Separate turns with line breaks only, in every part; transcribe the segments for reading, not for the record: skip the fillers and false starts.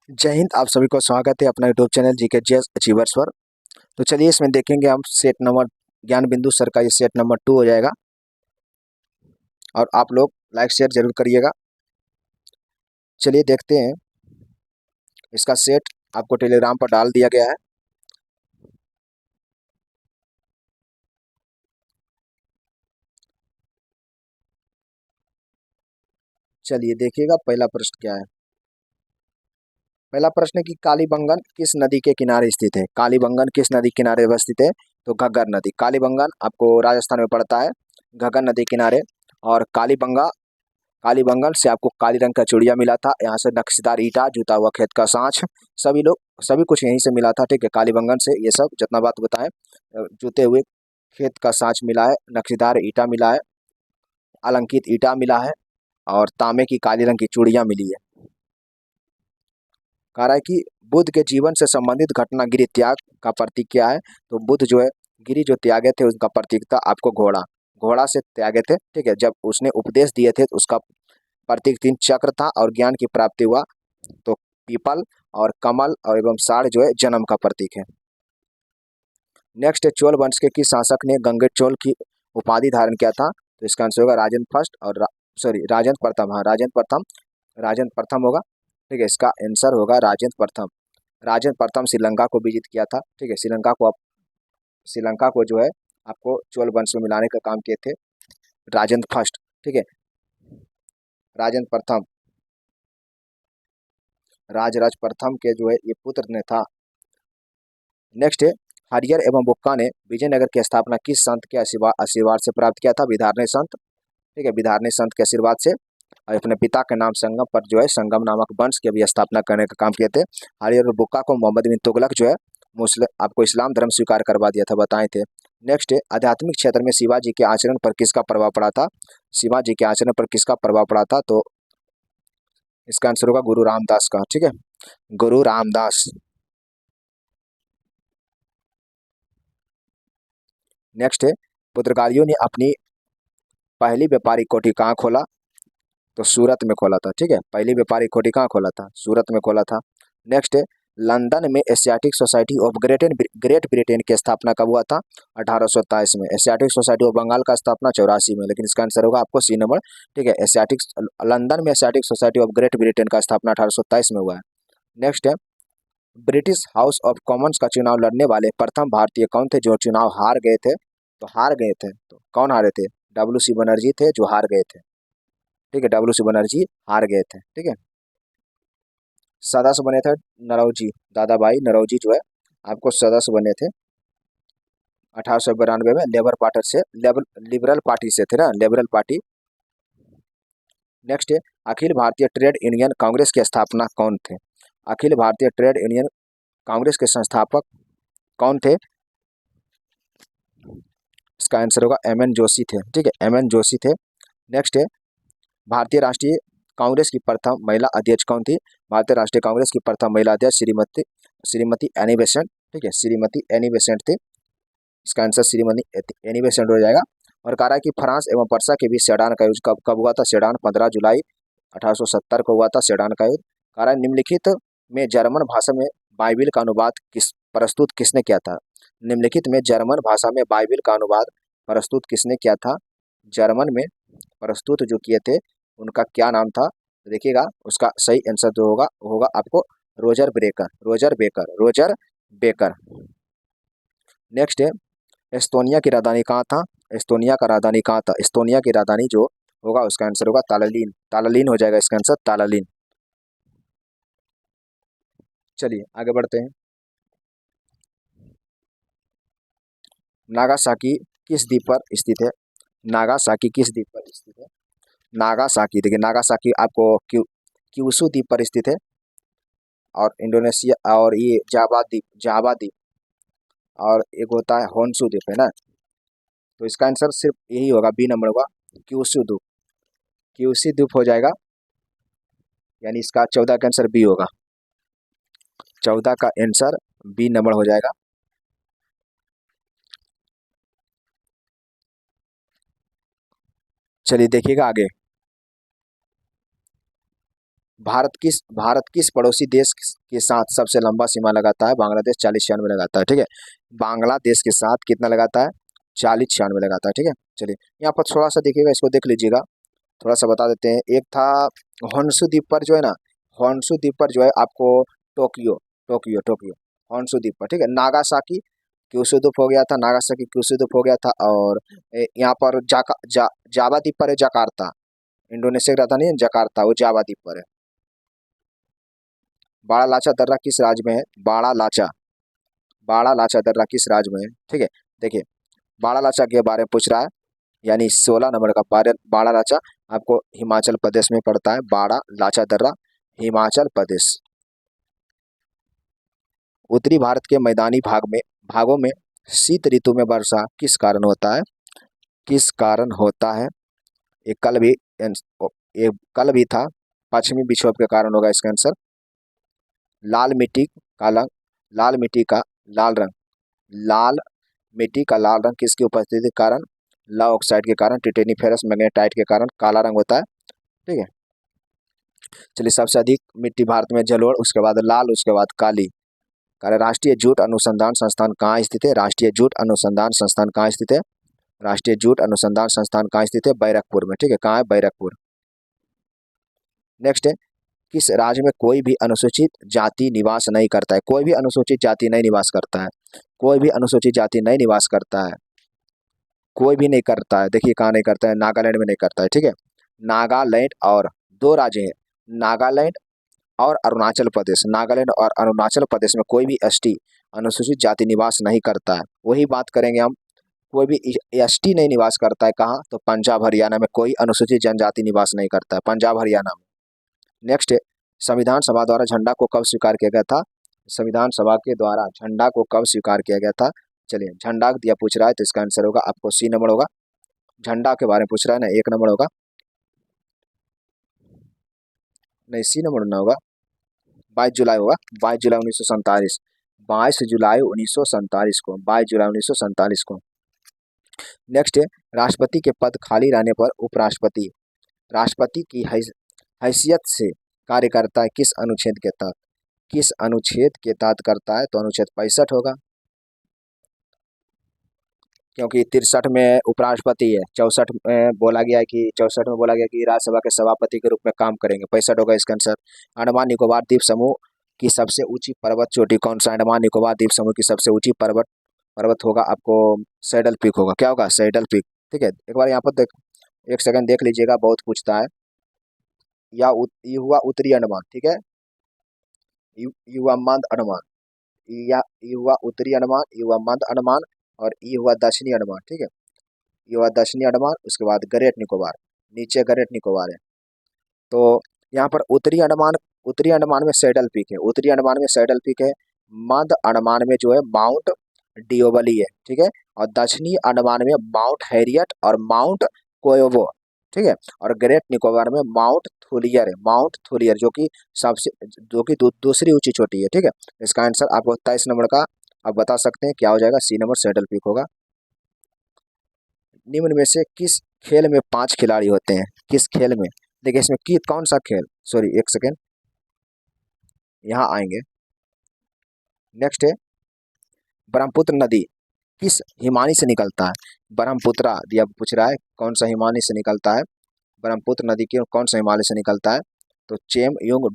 जय हिंद। आप सभी को स्वागत है अपना YouTube channel GK GS achievers पर। तो चलिए इसमें देखेंगे हम सेट नंबर ज्ञान बिंदु सर का ये सेट नंबर 2 हो जाएगा और आप लोग लाइक शेयर जरूर करिएगा। चलिए देखते हैं, इसका सेट आपको टेलीग्राम पर डाल दिया गया है। चलिए देखिएगा पहला प्रश्न क्या है। पहला प्रश्न है कि कालीबंगन किस नदी के किनारे स्थित है। कालीबंगन किस नदी के किनारे स्थित है? तो घग्गर नदी। कालीबंगन आपको राजस्थान में पड़ता है, घग्गर नदी किनारे। और कालीबंगन से आपको काली रंग का चूड़िया मिला था, यहाँ से नक्शेदार ईटा, जुता हुआ खेत का साँच, सभी कुछ यहीं से मिला था। ठीक है, कालीबंगन से ये सब जितना बात बताएं, जुते हुए खेत का साँच मिला है, नक्शेदार ईटा मिला है, अलंकित ईटा मिला है और तांबे की काली रंग की चूड़ियां मिली है। कह रहा है कि बुद्ध के जीवन से संबंधित घटना गिरि त्याग का प्रतीक क्या है? तो बुद्ध जो है गिरि जो त्यागे थे उसका प्रतीक था आपको घोड़ा। घोड़ा से त्यागे थे। ठीक है, जब उसने उपदेश दिए थे तो उसका प्रतीक 3 चक्र था और ज्ञान की प्राप्ति हुआ। तो पीपल और कमल और एवं साड़ जो है जन्म का प्रतीक है। नेक्स्ट है, चोल वंश के किस शासक ने गंगेट चोल की उपाधि धारण किया था? तो इसका आंसर होगा राजेंद्र फर्स्ट और राजेंद्र प्रथम। हाँ, राजेंद्र प्रथम होगा। ठीक है, इसका आंसर होगा राजेंद्र प्रथम। राजेंद्र प्रथम श्रीलंका को विजिट किया था। ठीक है, श्रीलंका को जो है आपको चोल वंश में मिलाने का काम किए थे राजेंद्र फर्स्ट। ठीक है, राजेंद्र प्रथम राजराज प्रथम के जो है ये पुत्र ने था। नेक्स्ट है, हरियर एवं बुक्का ने विजयनगर की स्थापना किस संत के आशीर्वाद से प्राप्त किया था? विधारण्य संत। ठीक है, विधारण्य संत के आशीर्वाद से और अपने पिता के नाम संगम पर जो है संगम नामक वंश की भी स्थापना करने का काम किए थे। हरियर और बुक्का को मोहम्मद बिन तुगलक जो है मुस्लिम आपको इस्लाम धर्म स्वीकार करवा दिया था, बताए थे। नेक्स्ट है, आध्यात्मिक क्षेत्र में शिवाजी के आचरण पर किसका प्रभाव पड़ा था? शिवाजी के आचरण पर किसका प्रभाव पड़ा था? तो इसका आंसर होगा गुरु रामदास का। ठीक है, गुरु रामदास। नेक्स्ट है, पुर्तगालियों ने अपनी पहली व्यापारिक कोठी कहाँ खोला? तो सूरत में खोला था। ठीक है, पहली व्यापारिक कोठी कहाँ खोला था? सूरत में खोला था। नेक्स्ट है, लंदन में Asiatic society of great Britain की स्थापना कब हुआ था? 1827 में। एशियाटिक सोसाइटी ऑफ बंगाल का स्थापना 84 में, लेकिन इसका आंसर होगा आपको सी नंबर। ठीक है, लंदन में Asiatic society of great Britain का स्थापना 1827 में हुआ है। नेक्स्ट है, ब्रिटिश हाउस ऑफ कॉमन्स का चुनाव लड़ने वाले प्रथम भारतीय कौन थे जो चुनाव हार गए थे? तो हार गए थे, तो कौन हारे थे? डब्ल्यू सी बनर्जी थे जो हार गए थे। ठीक है, डब्ल्यू सी बनर्जी हार गए थे। ठीक है, सदस्य बने थे नरौजी, दादा भाई नरौजी जो है आपको सदस्य बने थे 1892 में लिबरल पार्टी से थे ना, लिबरल पार्टी। नेक्स्ट है, अखिल भारतीय ट्रेड यूनियन कांग्रेस के स्थापना कौन थे? अखिल भारतीय ट्रेड यूनियन कांग्रेस के संस्थापक कौन थे? इसका आंसर होगा एम एन जोशी थे। ठीक है, एम एन जोशी थे। नेक्स्ट है, भारतीय राष्ट्रीय कांग्रेस की प्रथम महिला अध्यक्ष कौन थी? भारतीय राष्ट्रीय कांग्रेस की प्रथम महिला अध्यक्ष श्रीमती श्रीमती एनी बेसेंट। ठीक है, श्रीमती एनी बेसेंट थी। इसका आंसर श्रीमती एनी बेसेंट हो जाएगा। और कहा है कि फ्रांस एवं पर्सा के बीच सेडान का युद्ध कब कब हुआ था? सेडान 15 जुलाई 1870 को हुआ था, सेडान का युद्ध। कहा है निम्नलिखित में जर्मन भाषा में बाइबिल का अनुवाद प्रस्तुत किसने किया था? निम्नलिखित में जर्मन भाषा में बाइबिल का अनुवाद प्रस्तुत किसने किया था? जर्मन में प्रस्तुत जो किए थे उनका क्या नाम था? तो देखिएगा उसका सही आंसर जो होगा वो होगा आपको रोजर बेकर। नेक्स्ट है, एस्तोनिया की राजधानी कहाँ था? एस्तोनिया का राजधानी कहाँ था? एस्तोनिया की राजधानी जो होगा उसका आंसर होगा तालालीन। तालालीन हो जाएगा इसका आंसर, तालालीन। चलिए आगे बढ़ते हैं। नागासाकी किस द्वीप पर स्थित है? नागासाकी किस द्वीप पर स्थित है? नागासाकी, देखिए नागासाकी आपको क्यूशू द्वीप पर स्थित है और इंडोनेशिया, और ये जावा द्वीप और एक होता है होन्शु द्वीप, है ना। तो इसका आंसर सिर्फ यही होगा, बी नंबर होगा, क्यूशू द्वीप। क्यूशी द्वीप हो जाएगा, यानी इसका 14 का आंसर बी होगा। 14 का आंसर बी नंबर हो जाएगा। चलिए देखिएगा आगे। भारत किस पड़ोसी देश के साथ सबसे लंबा सीमा लगाता है? बांग्लादेश 40-96 लगाता है, ठीक है। बांग्लादेश के साथ कितना लगाता है? 40-96 लगाता है, ठीक है। चलिए यहाँ पर थोड़ा सा देखिएगा, इसको देख लीजिएगा, थोड़ा सा बता देते हैं। एक था होन्शु द्वीप पर जो है ना, होन्शु द्वीप पर जो है आपको टोक्यो टोक्यो टोक्यो होन्शु द्वीप पर, ठीक है। नागासाकी क्यूशू द्वीप हो गया था, नागासाकी क्यूशू द्वीप हो गया था। और यहाँ पर जावा द्वीप पर है जकार्ता, इंडोनेशिया की राजधानी है जकार्ता, वो जावा द्वीप पर है। बाड़ा लाचा दर्रा किस राज्य में है? बाड़ा लाचा दर्रा किस राज्य में है, ठीक है। देखिए बाड़ा लाचा के बारे में पूछ रहा है, यानी 16 नंबर का बाड़ा लाचा आपको हिमाचल प्रदेश में पड़ता है। बाड़ा लाचा दर्रा हिमाचल प्रदेश। उत्तरी भारत के मैदानी भागों में शीत ऋतु में वर्षा किस कारण होता है? किस कारण होता है? एक कल भी था, पश्चिमी विक्षोभ के कारण होगा इसका आंसर। लाल मिट्टी का रंग लाल मिट्टी का लाल रंग लाल मिट्टी का लाल रंग किसकी उपस्थिति के कारण? लौह ऑक्साइड के कारण, टिटेनिफेरस मैग्नेटाइट के कारण काला रंग होता है, ठीक है। चलिए सबसे अधिक मिट्टी भारत में जलोढ़, उसके बाद लाल, उसके बाद काली। राष्ट्रीय जूट अनुसंधान संस्थान कहाँ स्थित है? राष्ट्रीय जूट अनुसंधान संस्थान कहाँ स्थित है? राष्ट्रीय जूट अनुसंधान संस्थान कहाँ स्थित है? बैरकपुर में, ठीक है। कहाँ है? बैरकपुर। नेक्स्ट है, किस राज्य में कोई भी अनुसूचित जाति निवास नहीं करता है? कोई भी अनुसूचित जाति नहीं निवास करता है, कोई भी अनुसूचित जाति नहीं निवास करता है, कोई भी नहीं करता है। देखिए कहाँ नहीं करता है? नागालैंड में नहीं करता है, ठीक है। नागालैंड और दो राज्य हैं, नागालैंड और अरुणाचल प्रदेश। नागालैंड और अरुणाचल प्रदेश में कोई भी एसटी अनुसूचित जाति निवास नहीं करता है। वही बात करेंगे हम, कोई भी एसटी नहीं निवास करता है कहाँ? तो पंजाब हरियाणा में कोई अनुसूचित जनजाति निवास नहीं करता है, पंजाब हरियाणा में। नेक्स्ट है, संविधान सभा द्वारा झंडा को कब स्वीकार किया गया था? संविधान सभा के द्वारा झंडा को कब स्वीकार किया गया था? चलिए झंडा दिया पूछ रहा है तो इसका आंसर होगा आपको सी नंबर होगा। झंडा के बारे में पूछ रहा है ना, 1 नंबर होगा, नहीं सी नंबर ना होगा, 22 जुलाई होगा, 22 जुलाई 1947, 22 जुलाई 1947 को, 22 जुलाई 1947 को। नेक्स्ट है, राष्ट्रपति के पद खाली रहने पर उपराष्ट्रपति राष्ट्रपति की हैसियत से कार्य करता है किस अनुच्छेद के तहत? किस अनुच्छेद के तहत करता है? तो अनुच्छेद 65 होगा, क्योंकि 63 में उपराष्ट्रपति है, 64 में बोला गया है कि 64 में बोला गया कि राज्यसभा के सभापति के रूप में काम करेंगे, 65 होगा इसका आंसर। अंडमान निकोबार द्वीप समूह की सबसे ऊंची पर्वत चोटी कौन सा? अंडमान निकोबार द्वीप समूह की सबसे ऊंची पर्वत होगा आपको सैडल पीक होगा। क्या होगा? सैडल पीक, ठीक है। एक बार यहाँ पर एक सेकंड देख लीजिएगा, बहुत पूछता है। ये हुआ उत्तरी अंडमान, ठीक है, ये हुआ मध्य अंडमान, ये हुआ उत्तरी अंडमान, ये हुआ मध्य अंडमान, और ये हुआ दक्षिणी अंडमान, ठीक है। ये हुआ दक्षिणी अंडमान, उसके बाद ग्रेट निकोबार, नीचे ग्रेट निकोबार है। तो यहाँ पर उत्तरी अंडमान में सैडल पीक है, उत्तरी अंडमान में सैडल पीक है। मध्य अंडमान में जो है माउंट डिओबली है, ठीक है। और दक्षिणी अंडमान में माउंट हैरियट और माउंट कोयोवो, ठीक है। और ग्रेट निकोबार में माउंट थुलियर है, माउंट थुलियर जो कि दूसरी ऊंची चोटी है, ठीक है। इसका आंसर आपको 23 नंबर का आप बता सकते हैं क्या हो जाएगा? सी नंबर सैडल पीक होगा। निम्न में से किस खेल में 5 खिलाड़ी होते हैं? किस खेल में? देखिए इसमें की कौन सा खेल, सॉरी एक सेकेंड, यहाँ आएंगे। नेक्स्ट है, ब्रह्मपुत्र नदी किस हिमानी से निकलता है? ब्रह्मपुत्रा दिया पूछ रहा है, कौन सा हिमानी से निकलता है? ब्रह्मपुत्र नदी की कौन सा हिमालय से निकलता है? तो चेम युंग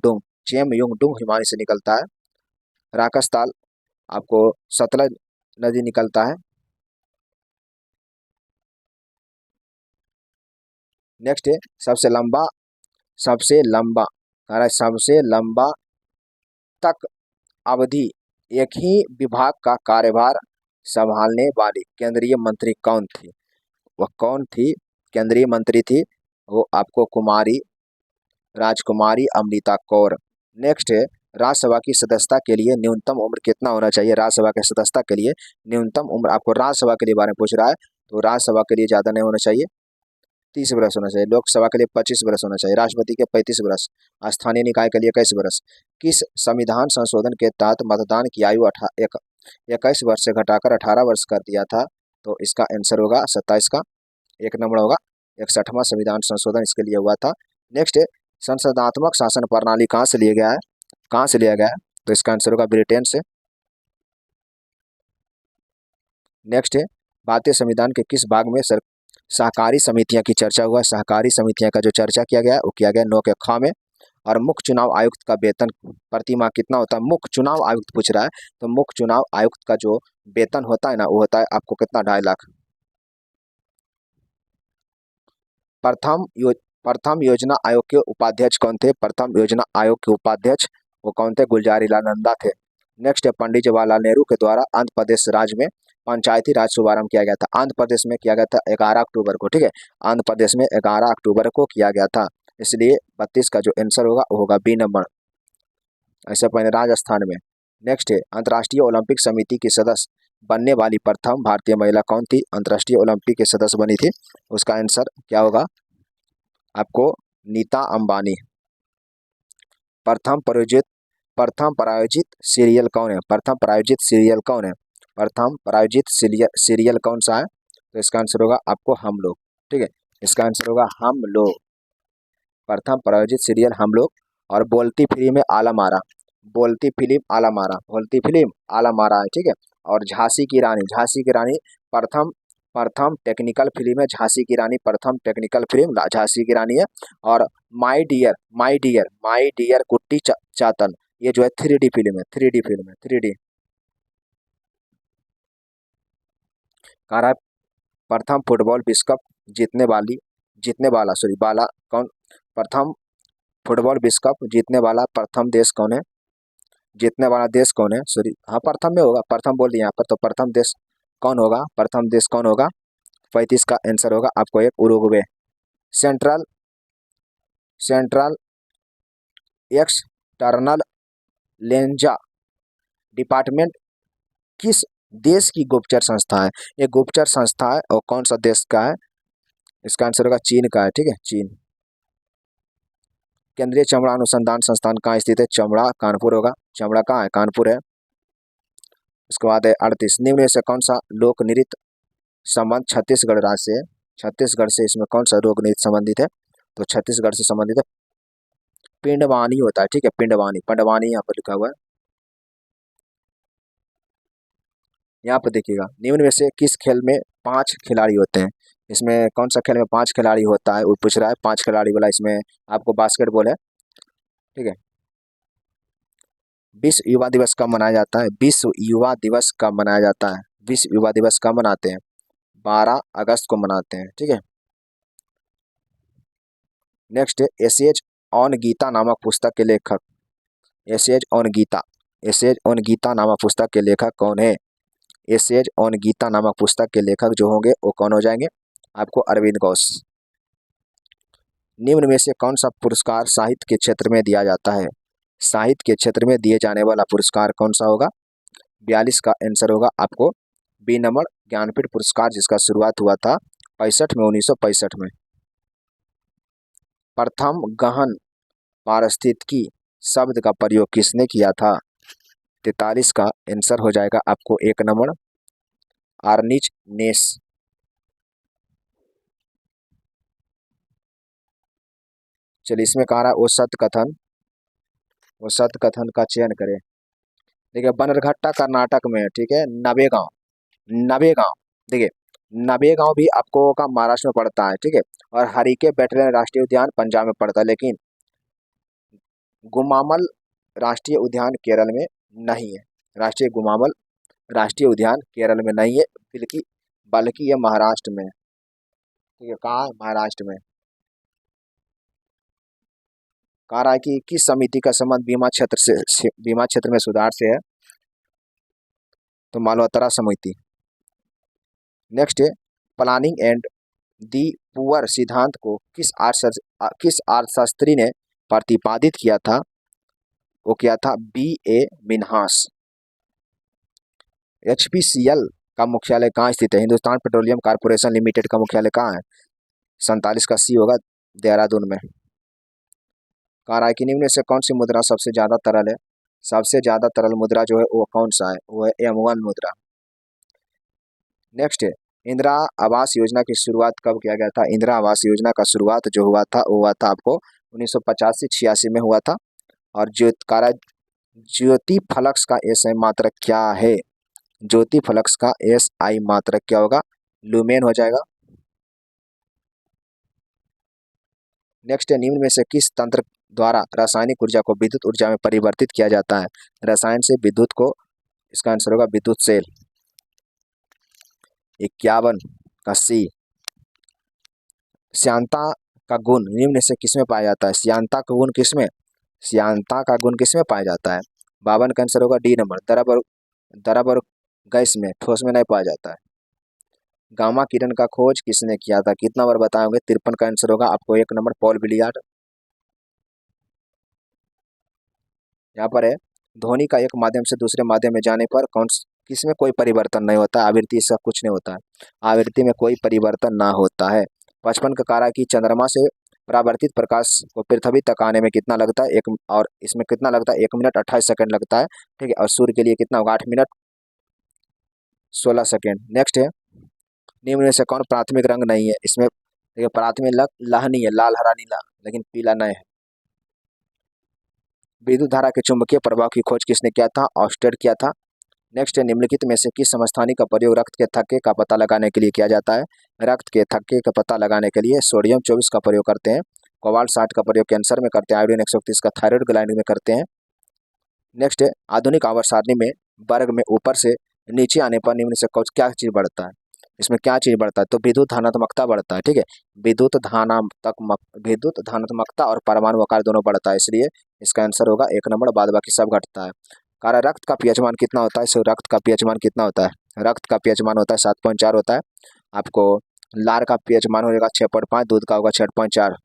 डुंग हिमालय से निकलता है। राकसताल आपको सतलज नदी निकलता है। नेक्स्ट है, सबसे लंबा तक अवधि एक ही विभाग का कार्यभार संभालने वाली केंद्रीय मंत्री कौन थी? वह कौन थी? केंद्रीय मंत्री थी वो आपको राजकुमारी अमृता कौर। नेक्स्ट है, राज्यसभा की सदस्यता के लिए न्यूनतम उम्र कितना होना चाहिए? राज्यसभा की सदस्यता के लिए न्यूनतम उम्र, आपको राज्यसभा के लिए बारे में पूछ रहा है, तो राज्यसभा के लिए ज़्यादा नहीं होना चाहिए, 30 वर्ष होना चाहिए। लोकसभा के लिए 25 वर्ष होना चाहिए, राष्ट्रपति के 35 वर्ष, स्थानीय निकाय के लिए 21 वर्ष। किस संविधान संशोधन के तहत मतदान की आयु 21 वर्ष से घटाकर 18 वर्ष कर दिया था? तो इसका आंसर होगा 27 का 1 नंबर होगा, 61वां संविधान संशोधन इसके लिए हुआ था। नेक्स्ट है, संसदात्मक शासन प्रणाली कहाँ से लिया गया है, कहाँ से लिया गया है, तो इसका आंसर होगा ब्रिटेन से। नेक्स्ट है भारतीय संविधान के किस भाग में सहकारी समितियां की चर्चा हुआ। सहकारी समितियां का जो चर्चा किया गया है वो किया गया 9 के ख में। और मुख्य चुनाव आयुक्त का वेतन प्रतिमाह कितना होता है, मुख्य चुनाव आयुक्त पूछ रहा है, तो मुख्य चुनाव आयुक्त का जो वेतन होता है ना वो होता है आपको कितना, 2.5 लाख। प्रथम योजना आयोग के उपाध्यक्ष कौन थे, प्रथम योजना आयोग के उपाध्यक्ष वो कौन थे, गुलजारी लाल नंदा थे। नेक्स्ट है पंडित जवाहरलाल नेहरू के द्वारा आंध्र प्रदेश राज्य में पंचायती राज शुभारंभ किया गया था। आंध्र प्रदेश में किया गया था 11 अक्टूबर को, ठीक है, आंध्र प्रदेश में 11 अक्टूबर को किया गया था, इसलिए 32 का जो आंसर होगा वो होगा बी नंबर। ऐसे पहले राजस्थान में। नेक्स्ट है अंतर्राष्ट्रीय ओलंपिक समिति की सदस्य बनने वाली प्रथम भारतीय महिला कौन थी, अंतर्राष्ट्रीय ओलंपिक के सदस्य बनी थी, उसका आंसर क्या होगा आपको, नीता अंबानी। प्रथम प्रायोजित सीरियल कौन है, प्रथम प्रायोजित सीरियल कौन है, प्रथम प्रायोजित सीरियल कौन सा है, तो इसका आंसर होगा आपको हम लोग, ठीक है, इसका आंसर होगा हम लोग। प्रथम प्रायोजित सीरियल हम लोग। और बोलती फिल्म में आला मारा, बोलती फिल्म आला मारा, बोलती फिल्म आला मारा है, ठीक है। और झांसी की रानी, झांसी की रानी प्रथम प्रथम टेक्निकल फिल्म है, झांसी की रानी प्रथम टेक्निकल फिल्म झांसी की रानी है। और माई डियर कुट्टी चातन, ये जो है 3D फिल्म है, 3D फिल्म है, 3D। कह रहा है प्रथम फुटबॉल विश्व कप जीतने वाला सॉरी बाला कौन, प्रथम फुटबॉल विश्व कप जीतने वाला प्रथम देश कौन है, जीतने वाला देश कौन है, सॉरी हाँ प्रथम में होगा, प्रथम बोल दिया यहाँ पर, तो प्रथम देश कौन होगा, प्रथम देश कौन होगा, 35 का आंसर होगा आपको एक Uruguay. Central central external Lenja department किस देश की गुप्तचर संस्था है, ये गुप्तचर संस्था है और कौन सा देश का है, इसका आंसर होगा चीन का है, ठीक है, चीन। केंद्रीय चमड़ा अनुसंधान संस्थान कहाँ स्थित है, चमड़ा कानपुर होगा, चमड़ा कहाँ है, कानपुर है। उसके बाद है 38, निम्न में से कौन सा लोक नृत्य संबंध छत्तीसगढ़ राज्य से, छत्तीसगढ़ से इसमें कौन सा लोक नृत्य संबंधित है, तो छत्तीसगढ़ से संबंधित है पिंडवानी होता है, ठीक है, पिंडवानी, पंडवानी यहाँ पर लिखा हुआ है। यहाँ पर देखिएगा निम्न में से किस खेल में 5 खिलाड़ी होते हैं, इसमें कौन सा खेल में 5 खिलाड़ी होता है वो पूछ रहा है, 5 खिलाड़ी वाला इसमें आपको बास्केटबॉल है, ठीक है। विश्व युवा दिवस कब मनाया जाता है, विश्व युवा दिवस कब मनाया जाता है, विश्व युवा दिवस कब मनाते हैं, 12 अगस्त को मनाते हैं, ठीक है। नेक्स्ट है एसेज ऑन गीता नामक पुस्तक के लेखक, एसेज ऑन गीता नामक पुस्तक के लेखक कौन है, एसेज ऑन गीता नामक पुस्तक के लेखक जो होंगे वो कौन हो जाएंगे आपको, अरविंद घोष। निम्न में से कौन सा पुरस्कार साहित्य के क्षेत्र में दिया जाता है, साहित्य के क्षेत्र में दिए जाने वाला पुरस्कार कौन सा होगा, 42 का आंसर होगा आपको बी नंबर, ज्ञानपीठ पुरस्कार जिसका शुरुआत हुआ था 65 में, 1965 में। प्रथम गहन पारिस्थितिकी शब्द का प्रयोग किसने किया था, 43 का आंसर हो जाएगा आपको 1 नंबर, आर्निच नेस। चलिए इसमें कह रहा है वो सत्य कथन का चयन करें। देखिए बनरघट्टा कर्नाटक में है, ठीक है, नवेगांव देखिए नवेगांव भी आपको का महाराष्ट्र में पड़ता है, ठीक है। और हरिके बैटलियन राष्ट्रीय उद्यान पंजाब में पड़ता है, लेकिन गुमामल राष्ट्रीय उद्यान केरल में नहीं है, राष्ट्रीय गुमामल राष्ट्रीय उद्यान केरल में नहीं है, बल्कि बल्कि ये महाराष्ट्र में है, ठीक है, कहाँ है, महाराष्ट्र में। कह रहा है कि किस समिति का संबंध बीमा क्षेत्र में सुधार से है, तो मालहोत्रा समिति। नेक्स्ट है प्लानिंग एंड दी पुअर सिद्धांत को किस अर्थशास्त्री ने प्रतिपादित किया था, वो किया था B.A. मिन्हास। HPCL का मुख्यालय कहाँ स्थित है, हिंदुस्तान पेट्रोलियम कॉर्पोरेशन लिमिटेड का मुख्यालय कहाँ है, 47 का C होगा, देहरादून में। कह रहा है कि निम्न में से कौन सी मुद्रा सबसे ज्यादा तरल है, सबसे ज्यादा तरल मुद्रा जो है वो कौन सा है, वो है M1 मुद्रा। नेक्स्ट है इंदिरा आवास योजना की शुरुआत कब किया गया था, इंदिरा आवास योजना का शुरुआत जो हुआ था वो हुआ था आपको 1950 से 86 में हुआ था। और ज्योति फ्लक्स का एसआई मात्रक क्या है? ज्योति फ्लक्स का एसआई मात्रक क्या होगा? लुमेन हो जाएगा। नेक्स्ट है, निम्न में से किस तंत्र द्वारा रासायनिक ऊर्जा को विद्युत ऊर्जा में परिवर्तित किया जाता है? रसायन से विद्युत को, इसका आंसर होगा विद्युत सेल। 51 का सी। श्यानता का गुण निम्न से किसमें पाया जाता है? श्यानता का गुण किसमें? श्यानता का गुण किसमें पाया जाता है? 52 का आंसर होगा डी नंबर, द्रव और गैस में, ठोस में नहीं पाया जाता है। गामा किरण का खोज किसने किया था? कितना बार बताओगे? 53 का आंसर होगा आपको 1 नंबर, पॉल बिलियार्ड। यहाँ पर है, ध्वनि का एक माध्यम से दूसरे माध्यम में जाने पर किसमें कोई परिवर्तन नहीं होता? आवृत्ति, इसका कुछ नहीं होता है, आवृत्ति में कोई परिवर्तन ना होता है। 55 का कारक कि चंद्रमा से परावर्तित प्रकाश को पृथ्वी तक आने में कितना लगता है? और इसमें कितना लगता है? 1 मिनट 28 सेकंड लगता है, ठीक है। और सूर्य के लिए कितना होगा? 8 मिनट 16 सेकंड। नेक्स्ट है, निम्न में से कौन प्राथमिक रंग नहीं है? इसमें देखिए, प्राथमिक लहनी है, लाल हरा नीला, लेकिन पीला नहीं है। विद्युत धारा के चुंबकीय प्रभाव की खोज किसने किया था? ऑस्टेड किया था। नेक्स्ट है, निम्नलिखित में से किस समस्थानिक का प्रयोग रक्त के थक्के का पता लगाने के लिए किया जाता है? रक्त के थक्के का पता लगाने के लिए सोडियम 24 का प्रयोग करते हैं, कोबाल्ट 60 का प्रयोग कैंसर में करते हैं, आयोडीन 131 का थायराइड ग्लैंड में करते हैं। नेक्स्ट है, आधुनिक आवर्त सारणी में वर्ग में ऊपर से नीचे आने पर निम्न से क्या चीज बढ़ता है? इसमें क्या चीज बढ़ता है? तो विद्युत धनात्मकता बढ़ता है, ठीक है। विद्युत धनात्मकता और परमाणु आकार दोनों बढ़ता है, इसलिए इसका आंसर होगा 1 नंबर, बाद बाकी सब घटता है। कारण रक्त का पीएच मान कितना होता है? सो रक्त का पीएच मान कितना होता है? रक्त का पीएच मान होता है 7.4 होता है। आपको लार का पीएच मान हो जाएगा 6.5, दूध का होगा 6.4,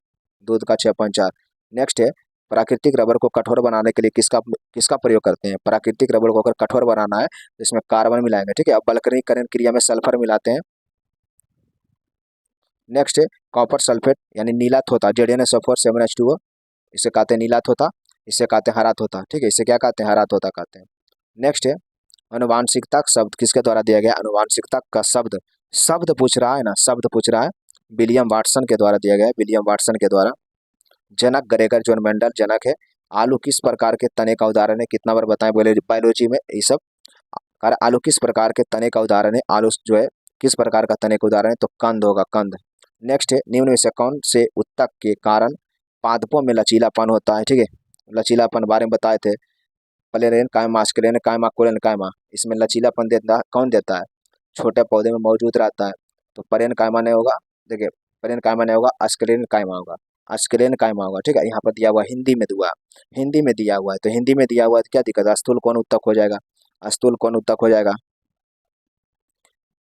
दूध का 6.4। नेक्स्ट है, प्राकृतिक रबर को कठोर बनाने के लिए किसका प्रयोग करते हैं? प्राकृतिक रबर को अगर कठोर बनाना है तो इसमें कार्बन मिलाएंगे, ठीक है। अब बल्कनीकरण क्रिया में सल्फर मिलाते हैं। नेक्स्ट है, कॉपर सल्फेट यानी नीलात होता, ZnSO4 7H2O, इसे कहते हैं नीलात होता, इसे कहते हैं हरात होता, ठीक है। इसे क्या कहते हैं? हरात होता कहते हैं। नेक्स्ट है, अनुवांशिकता शब्द किसके द्वारा दिया गया? अनुवांशिकता का शब्द, शब्द पूछ रहा है ना, शब्द पूछ रहा है, विलियम वाटसन के द्वारा दिया गया है, विलियम वाटसन के द्वारा। जनक ग्रेगर जॉन मेंडल जनक है। आलू किस प्रकार के तने का उदाहरण है? कितना बार बताएं बोले बायोलॉजी में ये सब। आलू किस प्रकार के तने का उदाहरण है? आलू जो है किस प्रकार का तने का उदाहरण है? तो कंद होगा, कंद। नेक्स्ट है, निम्न में से कौन से उत्तक के कारण पादपों में लचीलापन होता है? ठीक है, लचीलापन बारे में बताए थे, प्लेरेन कायमा, स्क्लेरेन कायमा, कोलेन कायमा। इसमें लचीलापन देता कौन देता है? छोटे पौधे में मौजूद रहता है, तो परेन कायमा नहीं होगा। देखिए, परेन कायमा नहीं होगा, अस्क्लेरेन कायमा होगा, अस्क्लेरेन कायमा होगा, ठीक है। यहाँ पर दिया हुआ हिंदी में दिया, हिंदी में दिया हुआ है, तो हिंदी में दिया हुआ है तो क्या दिक्कत है? स्थूल कौन उत्तक हो जाएगा, स्थूल कौन उत्तक हो जाएगा।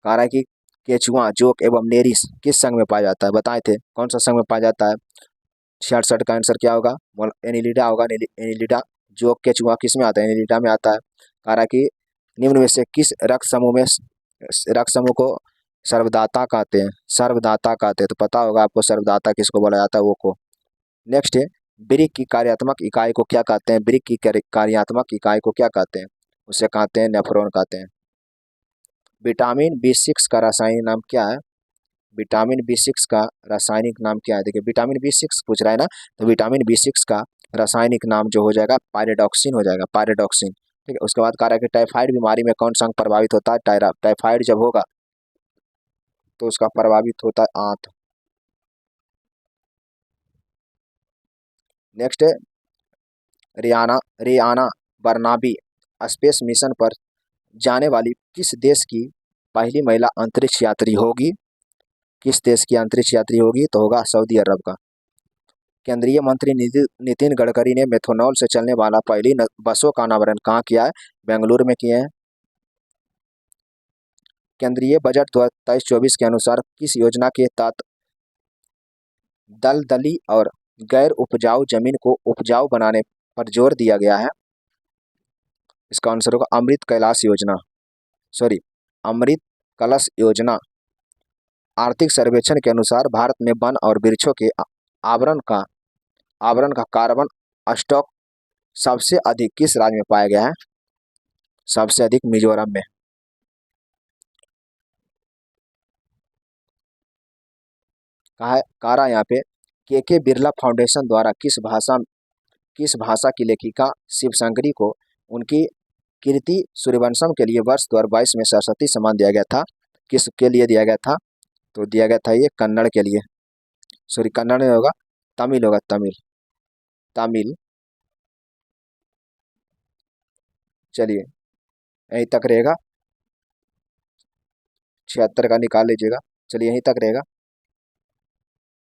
कह रहा है कि केचुआ, जोक एवं नेरिस किस संघ में पाया जाता है? बताए थे कौन सा संघ में पाया जाता है? 66 का आंसर क्या होगा? एनिलिडा होगा, एनिलिडा। जोक केचुआ किस में आता है? एनिलिडा में आता है। कह रहा है कि निम्न में से किस रक्त समूह में, रक्त समूह को सर्वदाता कहते हैं? सर्वदाता कहते हैं, तो पता होगा आपको सर्वदाता किसको बोला जाता है, वो को। नेक्स्ट है, वृक्क की कार्यात्मक इकाई को क्या कहते हैं? वृक्क की कार्यात्मक इकाई को क्या कहते हैं? उसे कहते हैं नेफ्रॉन कहते हैं। विटामिन B6 का रासायनिक नाम क्या है? विटामिन B6 का रासायनिक नाम क्या है? देखिए, विटामिन B6 पूछ रहा है ना, तो विटामिन B6 का रासायनिक नाम जो हो जाएगा पायरिडॉक्सिन हो जाएगा, पायरिडॉक्सिन, ठीक है। उसके बाद कह रहा है कि टाइफाइड बीमारी में कौन सा अंग प्रभावित होता है? टाइफाइड जब होगा तो उसका प्रभावित होता है आंत। नेक्स्ट है, रियाना बर्नाबी स्पेस मिशन पर जाने वाली किस देश की पहली महिला अंतरिक्ष यात्री होगी? किस देश की अंतरिक्ष यात्री होगी? तो होगा सऊदी अरब का। केंद्रीय मंत्री नितिन गडकरी ने मेथनॉल से चलने वाला पहली बसों का अनावरण कहाँ किया है? बेंगलुरु में किए हैं। केंद्रीय बजट 2023-24 के अनुसार किस योजना के तहत दलदली और गैर उपजाऊ जमीन को उपजाऊ बनाने पर जोर दिया गया है? इसका आंसर होगा अमृत कैलाश योजना, सॉरी, अमृत कलश योजना। आर्थिक सर्वेक्षण के अनुसार भारत में वन और वृक्षों के आवरण का कार्बन स्टॉक सबसे अधिक किस राज्य में पाया गया है? सबसे अधिक मिजोरम में। कहा है, कह रहा है यहाँ पे के बिरला फाउंडेशन द्वारा किस भाषा की लेखिका शिवशंकरी को उनकी कीर्ति सूर्यवंशम के लिए वर्ष 2022 में सरस्वती सम्मान दिया गया था? किसके लिए दिया गया था? तो दिया गया था ये कन्नड़ के लिए। सॉरी, कन्नड़ नहीं होगा, तमिल होगा, तमिल। तमिल। चलिए, यहीं तक रहेगा। 76 का निकाल लीजिएगा। चलिए, यहीं तक रहेगा।